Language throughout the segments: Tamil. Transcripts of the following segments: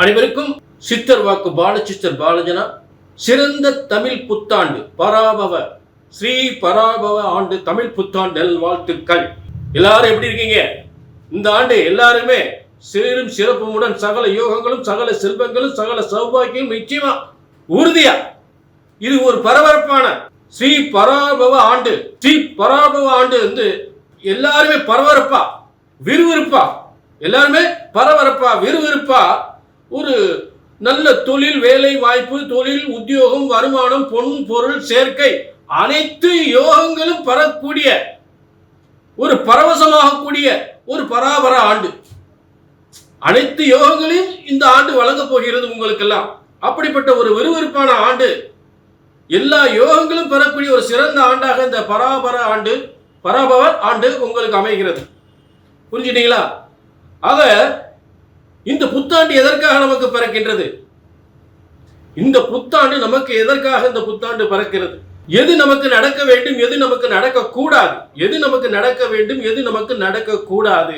அனைவருக்கும் சித்தர் வாக்கு பாலசிஸ்டர் பாலஜனா சிறந்த தமிழ் புத்தாண்டு பராபவ ஸ்ரீ பராபவ ஆண்டு தமிழ் புத்தாண்டு நல்வாழ்த்துக்கள். எல்லாரும் எப்படி இருக்கீங்க? இந்த ஆண்டு எல்லாருமே சீரும் சிறப்புமுடன் சகல யோகங்களும் சகல செல்வங்களும் சகல சௌபாக்கியம் நிச்சயமா உறுதியா. இது ஒரு பரபரப்பான ஸ்ரீ பராபவ ஆண்டு. ஸ்ரீ பராபவ ஆண்டு வந்து எல்லாருமே பரபரப்பா விறுவிறுப்பா, எல்லாருமே பரபரப்பா விறுவிறுப்பா ஒரு நல்ல தொழில், வேலை வாய்ப்பு, தொழில், உத்தியோகம், வருமானம், பொன் பொருள் சேர்க்கை அனைத்து யோகங்களும் பெறக்கூடிய ஒரு பரவசமாகக்கூடிய ஒரு பராபர ஆண்டு. அனைத்து யோகங்களையும் இந்த ஆண்டு வழங்க போகிறது உங்களுக்கெல்லாம். அப்படிப்பட்ட ஒரு விறுவிறுப்பான ஆண்டு, எல்லா யோகங்களும் பெறக்கூடிய ஒரு சிறந்த ஆண்டாக இந்த பராபவ ஆண்டு உங்களுக்கு அமைகிறது. புரிஞ்சுட்டீங்களா? ஆக இந்த புத்தாண்டு எதற்காக நமக்கு பிறக்கின்றது? இந்த புத்தாண்டு நமக்கு எதற்காக இந்த புத்தாண்டு பிறக்கிறது? எது நமக்கு நடக்க வேண்டும், எது நமக்கு நடக்க கூடாது, எது நமக்கு நடக்க வேண்டும், எது நமக்கு நடக்க கூடாது,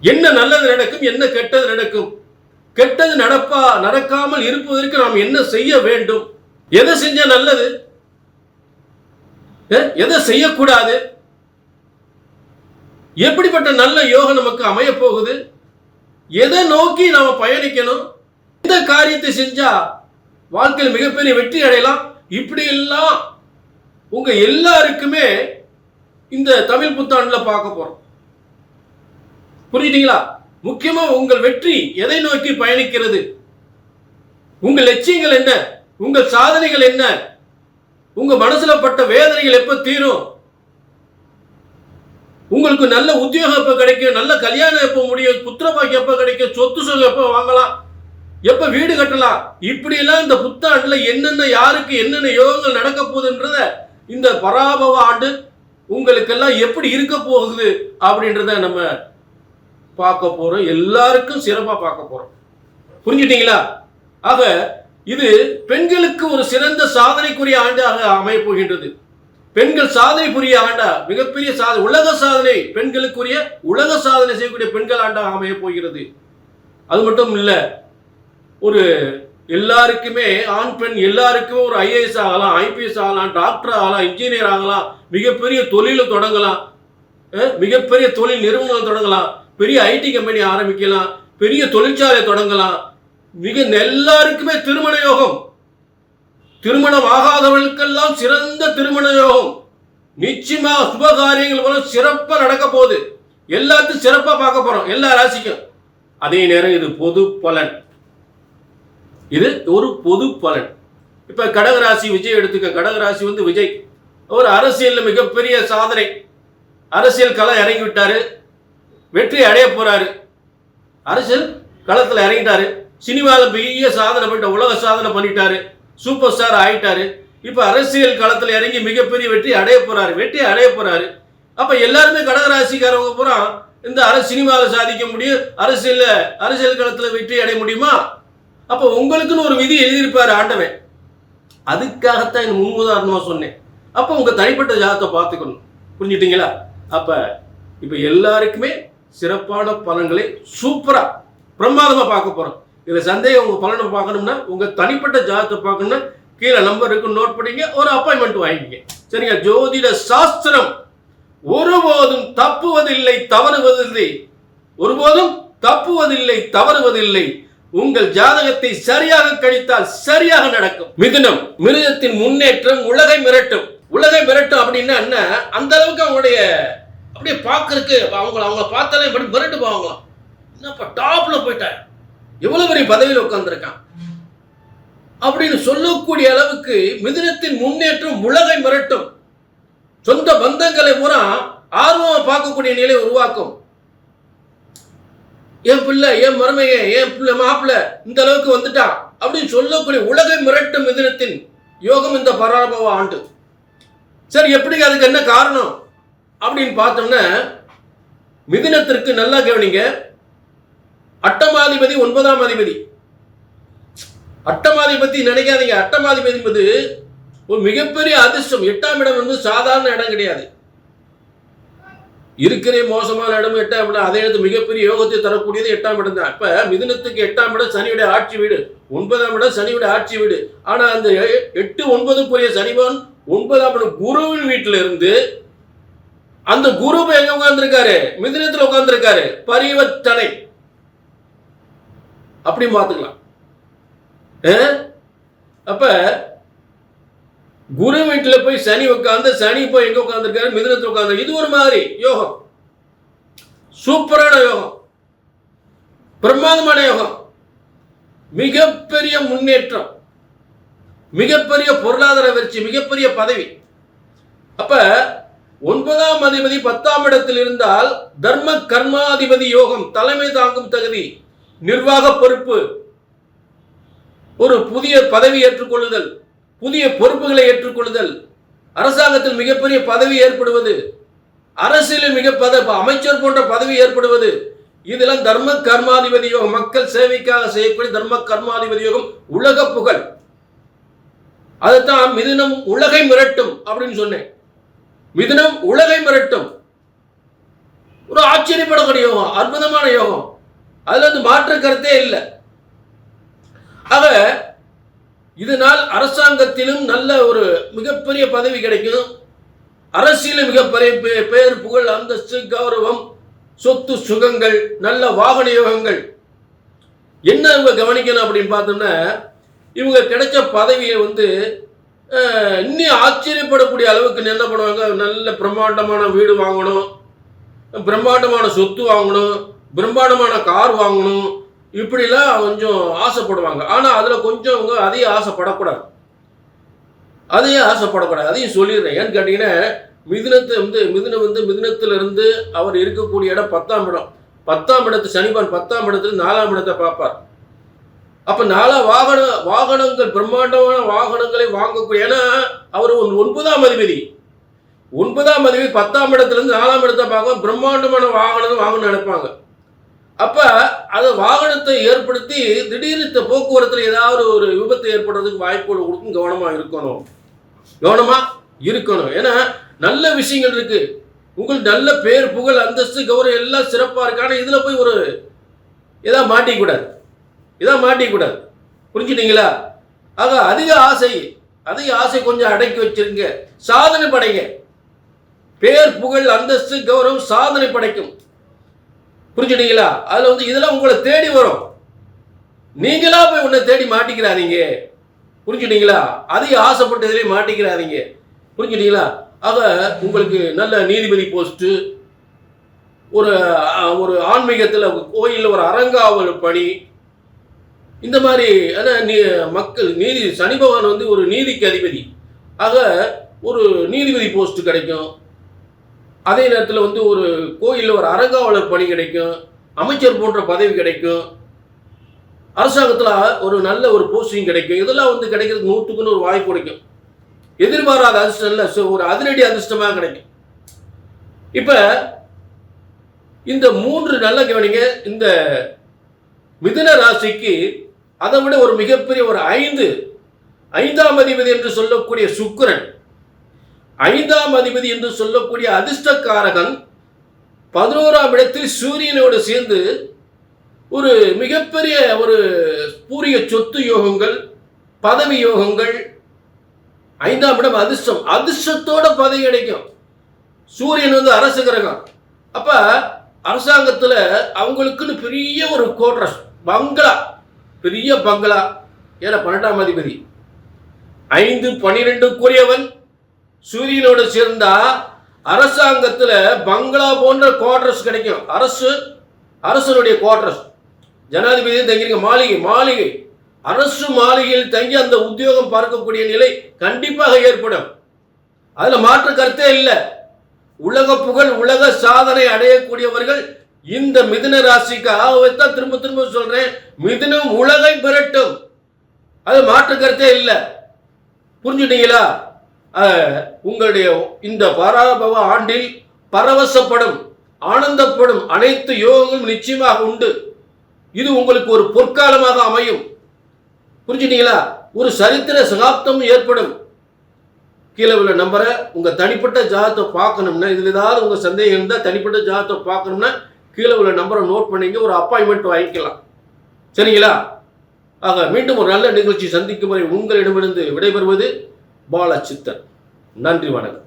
என்ன நல்லது நடக்கும், என்ன கெட்டது நடக்கும், கெட்டது நடக்காமல் இருப்பதற்கு நாம் என்ன செய்ய வேண்டும், எதை செஞ்சா நல்லது, எதை செய்யக்கூடாது, எப்படிப்பட்ட நல்ல யோகம் நமக்கு அமைய போகுது, எதை நோக்கி நாம பயணிக்கணும், இந்த காரியத்தை செஞ்சா வாழ்க்கையில் மிகப்பெரிய வெற்றி அடையலாம். இப்படி எல்லாம் உங்க எல்லாருக்குமே இந்த தமிழ் புத்தாண்டுல பார்க்க போறோம். புரியுதுங்களா? முக்கியமா உங்கள் வெற்றி எதை நோக்கி பயணிக்கிறது, உங்கள் லட்சியங்கள் என்ன, உங்கள் சாதனைகள் என்ன, உங்க மனசுல பட்ட வேதனைகள் எப்ப தீரும், உங்களுக்கு நல்ல உத்தியோகம் எப்ப கிடைக்கும், நல்ல கல்யாணம் எப்ப முடியும், புத்திரபாக்கியம் எப்ப கிடைக்கும், சொத்து சுகம் எப்ப வாங்கலாம், எப்ப வீடு கட்டலாம், இப்படி எல்லாம் இந்த புத்தாண்டுல என்னென்ன யாருக்கு என்னென்ன யோகங்கள் நடக்க போகுதுன்றத இந்த பராபவ ஆண்டு உங்களுக்கெல்லாம் எப்படி இருக்க போகுது அப்படின்றத நம்ம பார்க்க போறோம். எல்லாருக்கும் சிறப்பா பார்க்க போறோம். புரிஞ்சுட்டீங்களா? ஆக இது பெண்களுக்கு ஒரு சிறந்த சாதனைக்குரிய ஆண்டாக அமைய போகின்றது. பெண்கள் சாதனை புரிய ஆண்டா, மிகப்பெரிய சாதனை, உலக சாதனை, பெண்களுக்குரிய உலக சாதனை செய்யக்கூடிய பெண்கள் ஆண்டாக அமைய போகிறது. அது மட்டும் இல்ல, ஒரு எல்லாருக்குமே ஆண் பெண் எல்லாருக்குமே ஒரு ஐஏஎஸ் ஆகலாம், ஐபிஎஸ் ஆகலாம், டாக்டர் ஆகலாம், இன்ஜினியர் ஆகலாம், மிகப்பெரிய தொழிலை தொடங்கலாம், மிகப்பெரிய தொழில் நிறுவனங்கள் தொடங்கலாம், பெரிய ஐடி கம்பெனி ஆரம்பிக்கலாம், பெரிய தொழிற்சாலை தொடங்கலாம். எல்லாருக்குமே திருமண யோகம், திருமணம் ஆகாதவர்களுக்கெல்லாம் சிறந்த திருமண யோகம், நிச்சயமா சுப காரியங்கள் போல சிறப்பா நடக்க போகுது. எல்லாத்தையும் சிறப்பா பார்க்க போறோம், எல்லா ராசிக்கும். அதே நேரம் இது பொது பலன், இது ஒரு பொது பலன். இப்ப கடகராசி விஜய் எடுத்துக்க. கடகராசி வந்து விஜய் ஒரு அரசியல் மிகப்பெரிய சாதனை, அரசியல் களம் இறங்கி விட்டாரு, வெற்றி அடைய போறாரு, அரசியல் களத்துல இறங்கிட்டாரு, சினிமாவில் பெரிய சாதனை பண்ணிட்ட, உலக சாதனை பண்ணிட்டாரு, சூப்பர் ஸ்டார் ஆயிட்டாரு. இப்ப அரசியல் களத்துல இறங்கி மிகப்பெரிய வெற்றி அடைய போறாரு. அப்ப எல்லாருமே கடகராசிக்காரவங்க பூரா இந்த சினிமாவில் சாதிக்க முடியும், அரசியல் களத்துல வெற்றி அடைய முடியுமா? அப்ப உங்களுக்குன்னு ஒரு விதி எழுதியிருப்பாரு ஆண்டவன். அதுக்காகத்தான் முன் உதாரணமா சொன்னேன். அப்ப உங்க தனிப்பட்ட ஜாதகத்தை பார்த்துக்கணும். புரிஞ்சுட்டீங்களா? அப்ப இப்ப எல்லாருக்குமே சிறப்பான பலன்களை சூப்பரா பிரமாதமா பார்க்க போறோம். இதுல சந்தேகம், உங்க பலனை பார்க்கணும்னா, உங்க தனிப்பட்ட ஜாதகத்தை பார்க்கணும்னா கீழே நம்பர் இருக்கு, நோட் பண்ணிங்க, ஒரு அப்பாயின்மெண்ட் வாங்கிங்க. சரிங்க? ஜோதிட சாஸ்திரம் ஒருபோதும் தப்புவதில்லை, தவறுவதில்லை, ஒருபோதும் தப்புவதில்லை, தவறுவதில்லை. உங்கள் ஜாதகத்தை சரியாக கணித்தால் சரியாக நடக்கும். மிதுனம், மிருகத்தின் முன்னேற்றம் உலகை மிரட்டும். உலகை மிரட்டும் அப்படின்னா என்ன? அந்த அளவுக்கு அவங்களுடைய அப்படியே பார்க்கறதுக்கு அவங்கள பார்த்தாலே மிரட்டு போவாங்களாம். என்னப்பா டாப்ல போயிட்டாங்க, எவ்வளவு பெரிய பதவியில் உட்கார்ந்துருக்கான் அப்படின்னு சொல்லக்கூடிய அளவுக்கு மிதுனத்தின் முன்னேற்றம் உலகை மிரட்டும். சொந்த பந்தங்களை பூரா ஆர்வமா பார்க்கக்கூடிய நிலை உருவாக்கும். என் பிள்ளை, என் மருமைய, என் பிள்ளை மாப்பிள்ளை இந்த அளவுக்கு வந்துட்டான் அப்படின்னு சொல்லக்கூடிய உலகை மிரட்டும் மிதுனத்தின் யோகம் இந்த பராபவ ஆண்டு. சரி, எப்படி அதுக்கு என்ன காரணம் அப்படின்னு பார்த்தோம்னா, மிதுனத்திற்கு நல்லா கவனிங்க. அட்டமாதிபதி 9ஆம் அதிபதி. அட்டமாதிபதி நினைக்காதீங்க, அட்டமாதிபதி என்பது ஒரு மிகப்பெரிய அதிர்ஷ்டம். 8ஆம் இடம் என்பது சாதாரண இடம் கிடையாது. இருக்கிறே மோசமான இடம் 8ஆம் இடம். அதே இடத்து மிகப்பெரிய யோகத்தை தரக்கூடியது 8ஆம் இடம் தான். இப்ப மிதுனத்துக்கு 8ஆம் இடம் சனியுடைய ஆட்சி வீடு, 9ஆம் இடம் சனியுடைய ஆட்சி வீடு. ஆனா அந்த 8, 9 சனிவான் 9ஆம் இடம் குருவின் வீட்டில இருந்து அந்த குரு எங்க உட்கார்ந்துருக்காரு? மிதுனத்துல உட்கார்ந்துருக்காரு. பரிவர்த்தனை அப்படி பார்த்துக்கலாம். அப்ப குரு வீட்டுல போய் சனி உட்கார்ந்து, சனி போய் எங்க உட்கார்ந்துருக்காரு? மிதுனத்துல உட்கார்ந்து. இது ஒரு மாதிரி யோகம், சூப்பரான யோகம், பிரமாதமான யோகம், மிகப்பெரிய முன்னேற்றம், மிகப்பெரிய பொருளாதார வளர்ச்சி, மிகப்பெரிய பதவி. அப்ப 9ஆம் அதிபதி 10ஆம் இடத்தில் இருந்தால் தர்ம கர்மாதிபதி யோகம், தலைமை தாங்கும் தகுதி, நிர்வாக பொறுப்பு, ஒரு புதிய பதவி ஏற்றுக்கொள்ளுதல், புதிய பொறுப்புகளை ஏற்றுக்கொள்ளுதல், அரசாங்கத்தில் மிகப்பெரிய பதவி ஏற்படுவது, அரசியலில் அமைச்சர் போன்ற பதவி ஏற்படுவது, இதெல்லாம் தர்ம கர்மாதிபதி யோகம். மக்கள் சேவைக்காக செய்யக்கூடிய தர்ம கர்மாதிபதி யோகம், உலக புகழ். அதுதான் மிதுனம் உலகை மிரட்டும் அப்படின்னு சொன்னேன். மிதுனம் உலகை மிரட்டும், ஒரு ஆச்சரியப்படக்கூடிய யோகம், அற்புதமான யோகம். அதுல இருந்து மாற்று கருத்தே இல்லை. ஆக இதனால் அரசாங்கத்திலும் நல்ல ஒரு மிகப்பெரிய பதவி கிடைக்கும், அரசியலும் மிகப்பெரிய பேர் புகழ் அந்தஸ்து கௌரவம் சொத்து சுகங்கள் நல்ல வாகன யோகங்கள். என்ன இவங்க கவனிக்கணும் அப்படின்னு பார்த்தோம்னா, இவங்க கிடைச்ச பதவியை இன்னும் ஆச்சரியப்படக்கூடிய அளவுக்கு என்ன பண்ணுவாங்க? நல்ல பிரம்மாண்டமான வீடு வாங்கணும், பிரம்மாண்டமான சொத்து வாங்கணும், பிரம்மாண்டமான கார் வாங்கணும், இப்படிலாம் கொஞ்சம் ஆசைப்படுவாங்க. ஆனால் அதில் கொஞ்சம் அவங்க அதையும் ஆசைப்படக்கூடாது, அதையும் சொல்லிடுறேன். ஏன்னு கேட்டீங்கன்னா, மிதுனத்திலிருந்து அவர் இருக்கக்கூடிய இடம் 10ஆம் இடம். 10ஆம் இடத்து சனிபான் 10ஆம் இடத்துல 4ஆம் இடத்தை பார்ப்பார். அப்ப வாகனங்கள் பிரம்மாண்டமான வாகனங்களை வாங்கக்கூடிய, ஏன்னா அவர் 9ஆம் அதிபதி 10ஆம் இடத்துல இருந்து 4ஆம் இடத்தை பார்க்க பிரம்மாண்டமான வாகனம் வாங்கணும்னு நினைப்பாங்க. அப்ப அது வாகனத்தை ஏற்படுத்தி திடீர்னு போக்குவரத்துல ஏதாவது ஒரு விபத்து ஏற்படுறதுக்கு வாய்ப்புகள் கொடுக்கும். கவனமா இருக்கணும். ஏன்னா நல்ல விஷயங்கள் இருக்கு, உங்களுக்கு நல்ல பேர் புகழ் அந்தஸ்து கௌரவம் எல்லாம் சிறப்பா இருக்கு. ஆனா இதுல போய் ஏதாவது மாட்டிக்கூடாது. புரிஞ்சுட்டீங்களா? ஆக அதிக ஆசை கொஞ்சம் அடக்கி வச்சிருங்க, சாதனை படைங்க. பேர் புகழ் அந்தஸ்து கௌரவம் சாதனை படைக்கும். புரிஞ்சுட்டீங்களா? அதுல இதெல்லாம் உங்களை தேடி வரும், நீங்களா போய் உன்னை தேடி மாட்டிக்கிறாதீங்க. புரிஞ்சுட்டீங்களா? அதிக ஆசைப்பட்டதிலே மாட்டிக்கிறாதீங்க. புரிஞ்சுட்டீங்களா? ஆக உங்களுக்கு நல்ல நீதிபதி போஸ்ட், ஒரு ஆன்மீகத்தில் கோயிலில் ஒரு அறங்காவல் பணி, இந்த மாதிரி மக்கள் நீதி, சனி பகவான் ஒரு நீதிக்கு அதிபதி. ஆக ஒரு நீதிபதி போஸ்ட் கிடைக்கும். அதே நேரத்தில் ஒரு கோயிலில் ஒரு அறங்காவலர் பணி கிடைக்கும், அமைச்சர் போன்ற பதவி கிடைக்கும், அரசாங்கத்தில் ஒரு நல்ல ஒரு போஸ்டிங் கிடைக்கும். இதெல்லாம் கிடைக்கிறதுக்கு 100க்கு ஒரு வாய்ப்பு கிடைக்கும். எதிர்பாராத அதிர்ஷ்டம் இல்லை, ஒரு அதிரடி அதிர்ஷ்டமாக கிடைக்கும். இப்ப இந்த 3 நல்ல கவனிங்க. இந்த மிதுன ராசிக்கு அதை விட ஒரு மிகப்பெரிய ஒரு 5ஆம் அதிபதி என்று சொல்லக்கூடிய சுக்கிரன், 5ஆம் அதிபதி என்று சொல்லக்கூடிய அதிர்ஷ்டக்காரகன் 11ஆம் இடத்தில் சூரியனோடு சேர்ந்து ஒரு மிகப்பெரிய ஒரு பூரிய சொத்து யோகங்கள், பதவி யோகங்கள். 5ஆம் இடம் அதிர்ஷ்டத்தோட பதவி கிடைக்கும். சூரியன் அரசு கிரகம். அப்ப அரசாங்கத்துல அவங்களுக்குன்னு பெரிய ஒரு கோட்ரஸ் பங்களா, பெரிய பங்களா. ஏன்னா 12ஆம் அதிபதி 5, 12 சூரியனோடு சேர்ந்தா அரசாங்கத்துல பங்களா போன்ற குவார்டர்ஸ் கிடைக்கும். அரசனுடைய குவார்டர்ஸ், ஜனாதிபதி தங்கியிருக்க மாளிகை, அரசு மாளிகையில் தங்கி அந்த உத்தியோகம் பார்க்கக்கூடிய நிலை கண்டிப்பாக ஏற்படும். அதுல மாற்று கருத்தே இல்லை. உலக புகழ், உலக சாதனை அடையக்கூடியவர்கள் இந்த மிதுன ராசிக்கு. திரும்ப சொல்றேன், மிதுனம் உலகை மிரட்டும், அது மாற்று கருத்தே இல்லை. புரிஞ்சுட்டீங்களா? உங்களுடைய இந்த பராபவ ஆண்டில் பரவசப்படும், ஆனந்தப்படும் அனைத்து யோகங்களும் நிச்சயமாக உண்டு. இது உங்களுக்கு ஒரு பொற்காலமாக அமையும். புரிஞ்சுட்டீங்களா? ஒரு சரித்திர சகாப்தம் ஏற்படும். கீழே உள்ள நம்பரை உங்கள் தனிப்பட்ட ஜாதகத்தை பார்க்கணும்னா, இதில் ஏதாவது உங்கள் சந்தேகம் இருந்தால் தனிப்பட்ட ஜாதகத்தை பார்க்கணும்னா கீழே உள்ள நம்பரை நோட் பண்ணிங்க, ஒரு அப்பாயின்மெண்ட் வாங்கிக்கலாம். சரிங்களா? ஆக மீண்டும் ஒரு நல்ல நிகழ்ச்சி சந்திக்கும் வரை உங்களிடமிருந்து விடைபெறுவது பாலச்சித்தன். நன்றி, வணக்கம்.